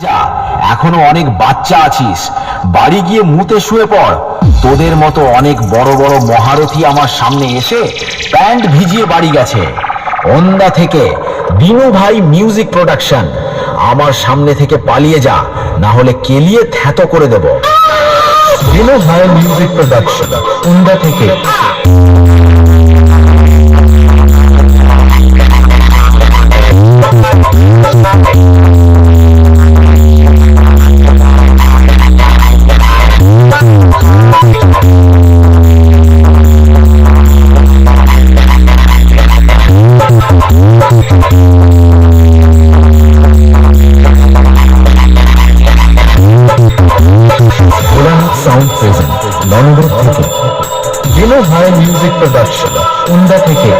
যা, এখনো অনেক বাচ্চা আছিস, বাড়ি গিয়ে মুতে শুয়ে পড়। তোদের মতো অনেক বড় বড় মহারথী আমার সামনে এসে প্যান্ট ভিজিয়ে বাড়ি গেছে। ওন্দা থেকে দিনু ভাই মিউজিক প্রোডাকশন, আমার সামনে থেকে পালিয়ে যা, না হলে কেলিয়ে থ্যাতো করে দেব। দিনু ভাই মিউজিক প্রোডাকশন, ওন্দা থেকে। সাউন্ড প্রেজেন্ট লন্ডন থেকে। দিনু ভাই মিউজিক প্রোডাকশন, ওন্দা থেকে।